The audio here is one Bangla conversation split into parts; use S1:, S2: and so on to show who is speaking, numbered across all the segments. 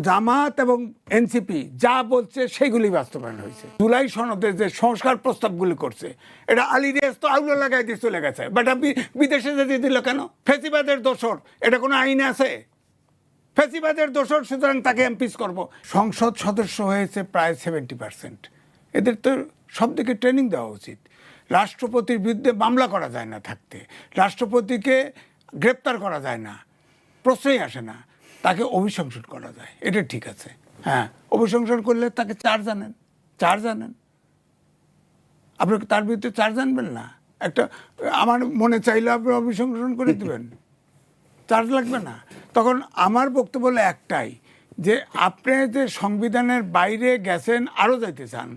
S1: জামাত এবং এনসিপি যা বলছে সেগুলি বাস্তবায়ন হয়েছে। জুলাই সনদে যে সংস্কার প্রস্তাবগুলি করছে এটা আলী রিয়াজ তো আউলো লাগাই দিয়ে চলে গেছে, বাট আপনি বিদেশে যেতে দিল কেন? ফেসিবাদের দোসর, এটা কোনো আইন আছে? ফেসিবাদের দোসর, সুতরাং তাকে এমপিস করব। সংসদ সদস্য হয়েছে প্রায় 70%। এদের তো সব দিকে ট্রেনিং দেওয়া উচিত। রাষ্ট্রপতির বিরুদ্ধে মামলা করা যায় না থাকতে, রাষ্ট্রপতিকে গ্রেপ্তার করা যায় না, প্রশ্নই আসে না। তাকে অভিশংসন করা যায়, এটা ঠিক আছে। হ্যাঁ, অভিশংসন করলে তাকে চার্জ আনেন। আপনি তার বিরুদ্ধে চার্জ আনবেন না? একটা আমার মনে চাইলে আপনি অভিশংসন করে দেবেন, চার্জ লাগবে না। তখন আমার বক্তব্য হলো একটাই, যে আপনি যে সংবিধানের বাইরে গেছেন, আরও যাইতে চান,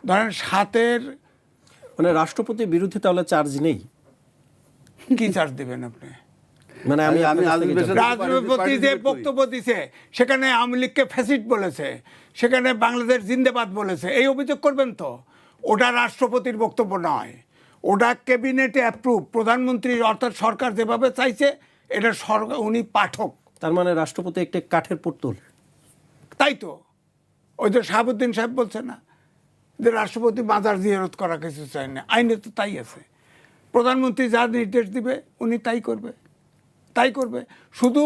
S1: ধরেন 7-এর
S2: মানে রাষ্ট্রপতির বিরুদ্ধে তাহলে চার্জ নেই,
S1: কি চার্জ দেবেন আপনি?
S2: মানে আমি
S1: রাষ্ট্রপতি যে বক্তব্য দিছে সেখানে আওয়ামী লীগকে ফ্যাসিস্ট বলেছে, সেখানে বাংলাদেশ জিন্দাবাদ বলেছে, এই অভিযোগ করবেন তো? ওটা রাষ্ট্রপতির বক্তব্য নয়, ওটা ক্যাবিনেটে অ্যাপ্রুভ, প্রধানমন্ত্রীর অর্থাৎ সরকার যেভাবে চাইছে, এটা সরকার, উনি পাঠক।
S2: তার মানে রাষ্ট্রপতি একটা কাঠের পুতুল।
S1: তাই তো ওই যে শাহাবুদ্দিন সাহেব বলছে না যে রাষ্ট্রপতি মাজার জিয়ারত করা কিছু চায় না, আইনে তো তাই আছে। প্রধানমন্ত্রী যা নির্দেশ দিবে উনি তাই করবে। শুধু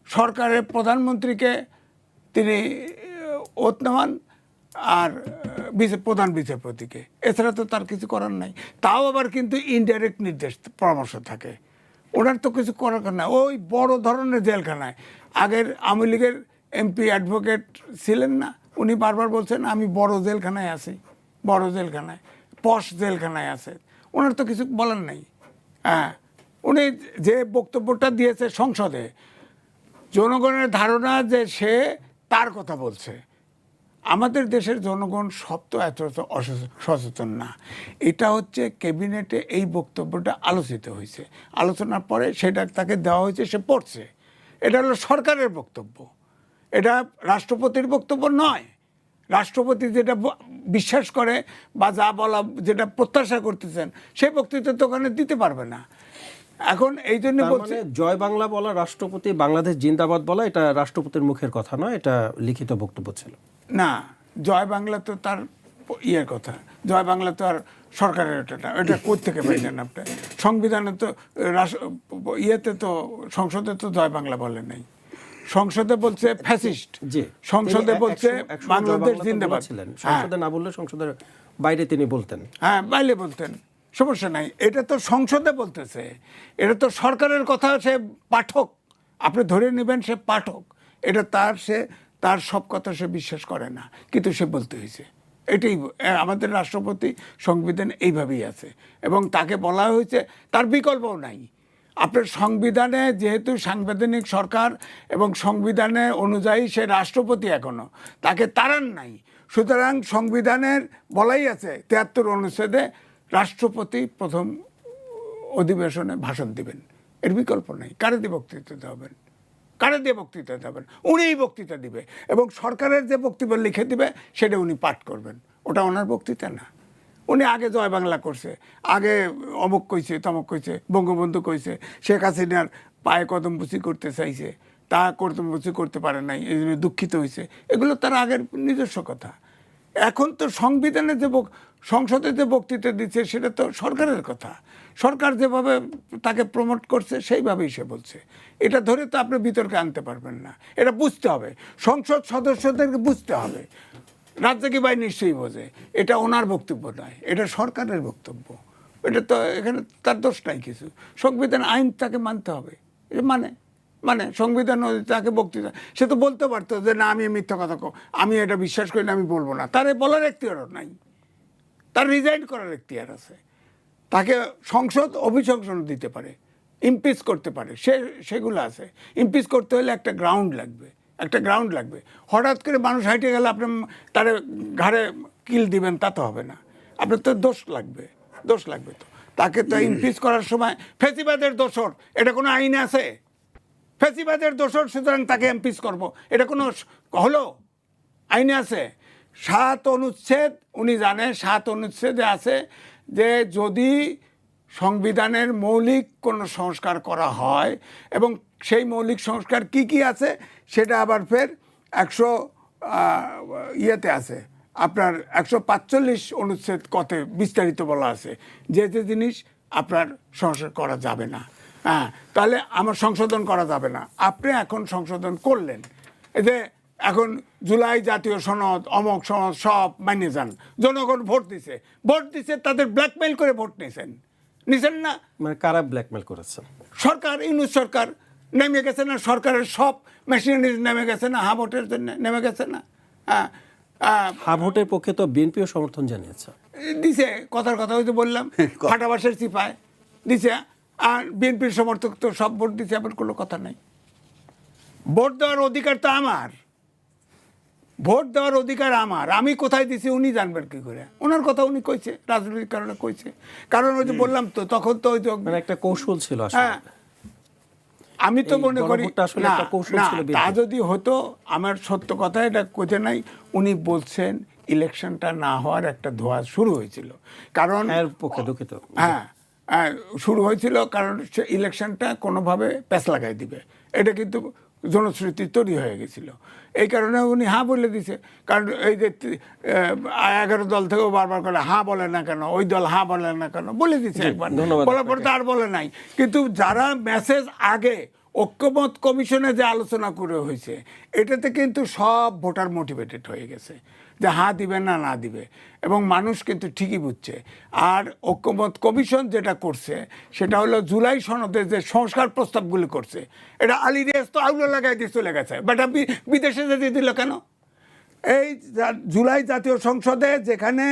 S1: সরকারের প্রধানমন্ত্রীকে তিনি ওত নেওয়ান আর প্রধান বিচারপতিকে, এছাড়া তো তার কিছু করার নাই। তাও আবার কিন্তু ইনডাইরেক্ট নির্দেশ পরামর্শ থাকে, ওনার তো কিছু করার না। ওই বড় ধরনের জেলখানায় আগের আওয়ামী লীগের এমপি অ্যাডভোকেট ছিলেন না, উনি বারবার বলছেন আমি বড় জেলখানায় আছি, বড় জেলখানায়, পশ জেলখানায় আছে, ওনার তো কিছু বলার নাই। হ্যাঁ, উনি যে বক্তব্যটা দিয়েছে সংসদে, জনগণের ধারণা যে সে তার কথা বলছে। আমাদের দেশের জনগণ সব তো এত সচেতন না। এটা হচ্ছে ক্যাবিনেটে এই বক্তব্যটা আলোচিত হয়েছে, আলোচনার পরে সেটা তাকে দেওয়া হয়েছে, সে পড়ছে। এটা হলো সরকারের বক্তব্য, এটা রাষ্ট্রপতির বক্তব্য নয়। রাষ্ট্রপতি যেটা বিশ্বাস করে বা যা বলা, যেটা প্রত্যাশা করতেছেন, সেই বক্তৃতা তো ওখানে দিতে পারবে না। এখন এই জন্য বলছে
S2: জয় বাংলা বলা, রাষ্ট্রপতি বাংলাদেশ জিন্দাবাদ বলা, এটা রাষ্ট্রপতির মুখের কথা নয়, এটা লিখিত বক্তব্য ছিল
S1: না। জয় বাংলা তো তার ইয়ের কথা, জয় বাংলা তো আর সরকারের এটা কোত্থেকে পাইলেন আপনি? সংবিধানে তো ইয়েতে তো সংসদে তো জয় বাংলা বলে নাই, সংসদে বলছে ফ্যাসিস্ট, সংসদে বলছে বাংলাদেশ জিন্দাবাদ।
S2: সংসদে না বললে সংসদের বাইরে তিনি বলতেন,
S1: হ্যাঁ বাইরে বলতেন, সমস্যা নাই। এটা তো সংসদে বলতেছে, এটা তো সরকারের কথা, সে পাঠক, আপনি ধরে নেবেন সে পাঠক। এটা তার সব কথা সে বিশ্বাস করে না, কিন্তু সে বলতে হয়েছে। এটাই আমাদের রাষ্ট্রপতি, সংবিধান এইভাবেই আছে, এবং তাকে বলা হয়েছে, তার বিকল্পও নাই। আপনার সংবিধানে যেহেতু সাংবিধানিক সরকার এবং সংবিধানে অনুযায়ী সে রাষ্ট্রপতি, এখনো তাকে তাড়ান নাই, সুতরাং সংবিধানের বলাই আছে 73 অনুচ্ছেদে রাষ্ট্রপতি প্রথম অধিবেশনে ভাষণ দিবেন, এর বিকল্প নেই। কারে দিয়ে বক্তৃতা দেবেন? উনিই বক্তৃতা দিবে, এবং সরকারের যে বক্তব্য লিখে দিবে সেটা উনি পাঠ করবেন, ওটা ওনার বক্তৃতা না। উনি আগে জয় বাংলা করছে, আগে অমুক কইছে, তমুক কইছে, বঙ্গবন্ধু কইছে, শেখ হাসিনার পায়ে কদম বুচি করতে চাইছে, তা কদম বুচি করতে পারে নাই, এই জন্য দুঃখিত হয়েছে, এগুলো তার আগের নিজস্ব কথা। এখন তো সংবিধানে যে সংসদে যে বক্তৃতা দিচ্ছে সেটা তো সরকারের কথা, সরকার যেভাবে তাকে প্রমোট করছে সেইভাবেই সে বলছে। এটা ধরে তো আপনি বিতর্কে আনতে পারবেন না, এটা বুঝতে হবে, সংসদ সদস্যদেরকে বুঝতে হবে। রাজ্জাকি ভাই নিশ্চয়ই বোঝে এটা ওনার বক্তব্য নয়, এটা সরকারের বক্তব্য। এটা তো এখানে তার দোষ নাই কিছু, সংবিধান আইন তাকে মানতে হবে। মানে সংবিধান তাকে বক্তৃতা, সে তো বলতে পারতো যে না আমি মিথ্যা কথা আমি এটা বিশ্বাস করি না, আমি বলবো না। তার বলার এখতিয়ারও নাই, তার রিজাইন করার এখতিয়ার আছে। তাকে সংসদ অভিশংসন দিতে পারে, ইমপিচ করতে পারে, সেগুলো আছে। ইমপিচ করতে হলে একটা গ্রাউন্ড লাগবে। হঠাৎ করে মানুষ হাইটে গেলে আপনি তার ঘাড়ে কিল দিবেন, তা তো হবে না। আপনার তো দোষ লাগবে তো। তাকে তো ইমপিচ করার সময় ফ্যাসিবাদের দোসর, এটা কোনো আইনে আছে? ফ্যাসিবাদের দোসর, সুতরাং তাকে এমপিচ করব, এটা কোনো হলো? আইনে আছে 7 অনুচ্ছেদ, উনি জানে 7 অনুচ্ছেদে আছে যে যদি সংবিধানের মৌলিক কোনো সংস্কার করা হয়, এবং সেই মৌলিক সংস্কার কি আছে সেটা আবার ফের 100 ইয়েতে আছে, আপনার 145 অনুচ্ছেদ কতে বিস্তারিত বলা আছে যে যে জিনিস আপনার সংশোধন করা যাবে না। হ্যাঁ, তাহলে আমার সংশোধন করা যাবে না, আপনি এখন সংশোধন করলেন। এই যে এখন জুলাই জাতীয় সনদ, অমক সনদ সব মানিয়ে যান, জনগণ ভোট দিছে, তাদের ব্ল্যাকমেইল করে ভোট নিছেন না?
S2: মানে কারা ব্ল্যাকমেল করেছেন?
S1: সরকার, ইউনূস সরকার নেমে গেছে না, সরকারের সব মেশিনারিজ নেমে গেছে না, হা ভোটের জন্য নেমে গেছে না।
S2: হা ভোটের পক্ষে তো বিএনপিও সমর্থন জানিয়েছে।
S1: দিছে, কথার কথা হয়তো বললাম, ফাটাবাসের চিপায় দিছে, আর বিএনপির সমর্থক তো সব ভোট দিছে, আবার কোনো কথা নাই। ভোট দেওয়ার অধিকার তো আমার, ভোট দেওয়ার অধিকার আমার, আমি কোথায় দিছি উনি জানবেন কি করে? ওনার কথা উনি কইছে, রাজনৈতিক কারণে কইছে, কারণ ওই যে বললাম তো, তখন তো ওই যে
S2: মানে একটা কৌশল ছিল আসলে।
S1: হ্যাঁ, আমি তো মনে করি
S2: আসলে
S1: না,
S2: একটা কৌশল
S1: না,
S2: ছিল
S1: তা
S2: বিএনপির।
S1: যদি হতো, আমার সত্য কথা এটা কোথায় নাই, উনি বলছেন ইলেকশনটা না হওয়ার একটা ধোঁয়া শুরু হয়েছিল, কারণ
S2: এর পক্ষে দুঃখিত।
S1: হ্যাঁ, শুরু হয়েছিল কারণ সে ইলেকশনটা কোনোভাবে প্যাঁচ লাগাই দিবে, এটা কিন্তু জনশ্রুতি তৈরি হয়ে গেছিল। এই কারণে উনি হ্যাঁ বলে দিছে, কারণ এই যে 11 দল থেকেও বারবার করে হ্যাঁ বলে না কেন, ওই দল হ্যাঁ বলে না কেন বলে দিছে একবার,
S2: ধন্যবাদ
S1: বলার পর তো আর বলে নাই। কিন্তু যারা মেসেজ আগে ঐক্যমত কমিশনে যে আলোচনা করে হয়েছে, এটাতে কিন্তু সব ভোটার মোটিভেটেড হয়ে গেছে যে হ্যাঁ দিবে না না দিবে, এবং মানুষ কিন্তু ঠিকই বুঝছে। আর ঐক্যমত কমিশন যেটা করছে সেটা হলো জুলাই সনদে যে সংস্কার প্রস্তাবগুলি করছে, এটা আলী রিয়াজ তো আউলো লাগাই দিয়ে চলে গেছে, বাট বিদেশে যেতে দিল কেন? এই জুলাই জাতীয় সংসদে যেখানে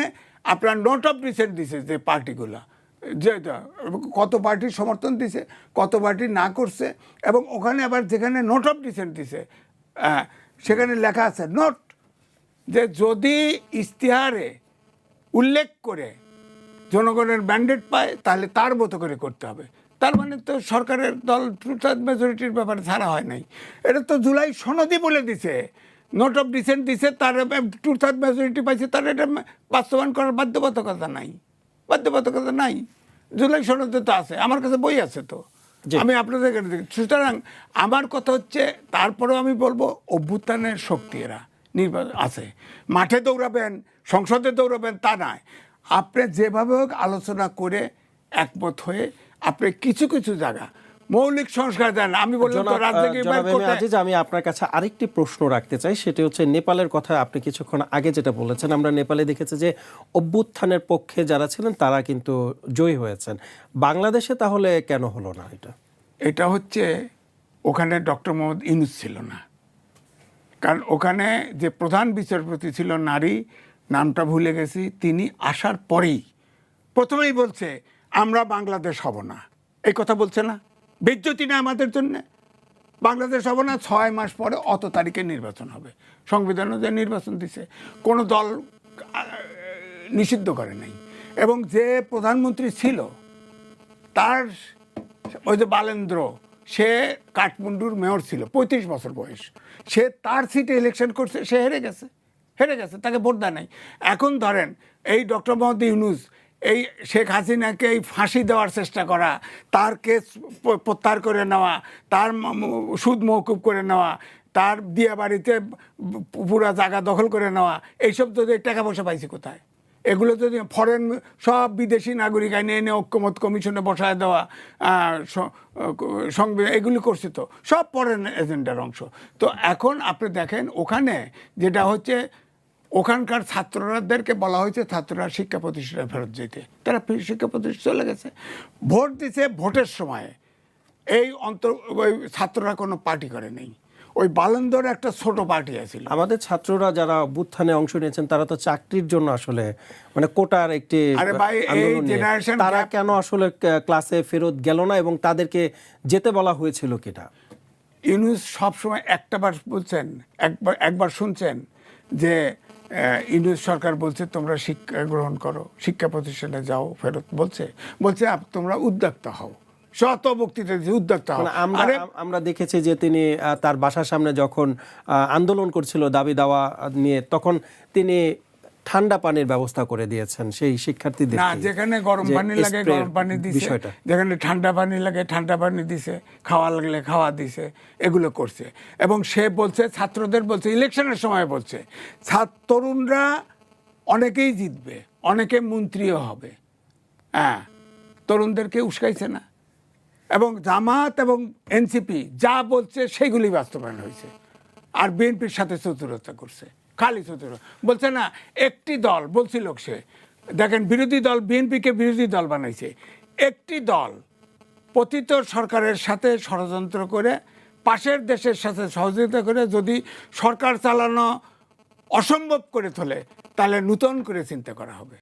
S1: আপনার নোট অফ ডিসেন্ট দিছে যে পার্টিগুলো, যে কত পার্টির সমর্থন দিছে, কত পার্টি না করছে, এবং ওখানে আবার যেখানে নোট অফ ডিসেন্ট দিছে সেখানে লেখা আছে নোট, যে যদি ইশতেহারে উল্লেখ করে জনগণের ম্যান্ডেট পায় তাহলে তার মতো করে করতে হবে। তার মানে তো সরকারের দল 2/3 মেজরিটির ব্যাপারে ছাড়া হয় নাই, এটা তো জুলাই সনদই বলে দিছে, নোট অফ ডিসেন্ট দিছে, তার 2/3 মেজরিটি পাইছে, তার এটা বাস্তবায়ন করার বাধ্যবাধকতা নাই, জুলাই সনদে তো আছে, আমার কাছে বই আছে তো, আমি আপনাদের কাছে দেখি। সুতরাং আমার কথা হচ্ছে, তারপরেও আমি বলবো অভ্যুত্থানের শক্তি এরা নির্বাচন আছে, মাঠে দৌড়াবেন, সংসদে দৌড়াবেন তা নয়, আপনি যেভাবে হোক আলোচনা করে একমত হয়ে আপনি কিছু কিছু জায়গা মৌলিক সংস্কার দেন। আমি বললাম তো
S2: আজিজ, আমি আপনার কাছে আরেকটি প্রশ্ন রাখতে চাই, সেটা হচ্ছে নেপালের কথা আপনি কিছুক্ষণ আগে যেটা বলেছেন, আমরা নেপালে দেখেছি যে অভ্যুত্থানের পক্ষে যারা ছিলেন তারা কিন্তু জয়ী হয়েছেন, বাংলাদেশে তাহলে কেন হলো না?
S1: এটা হচ্ছে ওখানে ডক্টর মোহাম্মদ ইউনূস ছিল না, কারণ ওখানে যে প্রধান বিচারপতি ছিল নারী, নামটা ভুলে গেছি, তিনি আসার পরেই প্রথমেই বলছে আমরা বাংলাদেশ হব না, এই কথা বলছে না, বেজ্জতি না আমাদের জন্য, বাংলাদেশ হব না, 6 মাস পরে অত তারিখে নির্বাচন হবে, সংবিধান অনুযায়ী নির্বাচন দিছে, কোনো দল নিষিদ্ধ করে নাই। এবং যে প্রধানমন্ত্রী ছিল তার ওই যে বালেন্দ্র, সে কাঠমান্ডুর মেয়র ছিল, 35 বছর বয়স, সে তার সিটে ইলেকশন করছে, সে হেরে গেছে, তাকে ভোট দেয় নাই। এখন ধরেন এই ডক্টর মোহাম্মদ ইউনূস, এই শেখ হাসিনাকে এই ফাঁসি দেওয়ার চেষ্টা করা, তার কেস প্রত্যাহার করে নেওয়া, তার সুদ মওকুফ করে নেওয়া, তার দিয়া বাড়িতে পুরা জায়গা দখল করে নেওয়া, এইসব যদি টাকা পয়সা পাইছে কোথায়? এগুলো যদি ফরেন সব বিদেশি নাগরিক আইনে এনে ঐক্যমত কমিশনে বসায় দেওয়া, সংবিধান, এগুলি করছে তো সব ফরেন এজেন্ডার অংশ। তো এখন আপনি দেখেন ওখানে যেটা হচ্ছে, ওখানকার ছাত্রদেরকে বলা হয়েছে ছাত্ররা শিক্ষা প্রতিষ্ঠানে ফেরত যেতে, তারা শিক্ষা প্রতিষ্ঠানে চলে গেছে, ভোট দিছে, ভোটের সময় এই ওই ছাত্ররা কোনো পার্টি করে নেই, ওই বালেন্দর একটা ছোট পার্টি আছিল।
S2: আমাদের ছাত্ররা যারা অভ্যুত্থানে অংশ নিয়েছেন তারা তো চাকরির জন্য আসলে মানে কোটার একটি আন্দোলন নিয়ে, তারা কেন আসলে ক্লাসে ফেরত গেল না এবং তাদেরকে যেতে বলা হয়েছিল কিনা?
S1: ইউনূস সবসময় একটাবার বলছেন, একবার শুনছেন যে ইউনূস সরকার বলছে তোমরা শিক্ষা গ্রহণ করো, শিক্ষা প্রতিষ্ঠানে যাও, ফেরত বলছে তোমরা উদ্যোক্তা হও, শত বক্তৃতা উদ্যোক্তা হও।
S2: আমরা দেখেছি যে তিনি তার বাসার সামনে যখন আন্দোলন করছিল দাবি দাওয়া নিয়ে, তখন তিনি ঠান্ডা পানির ব্যবস্থা করে দিয়েছেন সেই শিক্ষার্থীদের।
S1: না, যেখানে গরম পানি লাগে গরম পানি দিছে,
S2: বিষয়টা
S1: যেখানে ঠান্ডা পানি লাগে ঠান্ডা পানি দিছে, খাওয়া লাগলে খাওয়া দিছে, এগুলো করছে। এবং সে বলছে, ছাত্রদের বলছে, ইলেকশনের সময় বলছে তরুণরা অনেকেই জিতবে, অনেকে মন্ত্রীও হবে। হ্যাঁ, তরুণদেরকে উস্কাইছে না। এবং জামাত এবং এনসিপি যা বলছে সেগুলি বাস্তবায়ন হয়েছে। আর বিএনপির সাথে চতুরতা করছে, খালি চতুর বলছে না। একটি দল বলছিল, সে দেখেন বিরোধী দল বিএনপিকে বিরোধী দল বানাইছে। একটি দল পতিত সরকারের সাথে ষড়যন্ত্র করে, পাশের দেশের সাথে সহযোগিতা করে যদি সরকার চালানো অসম্ভব করে তোলে, তাহলে নূতন করে চিন্তা করা হবে।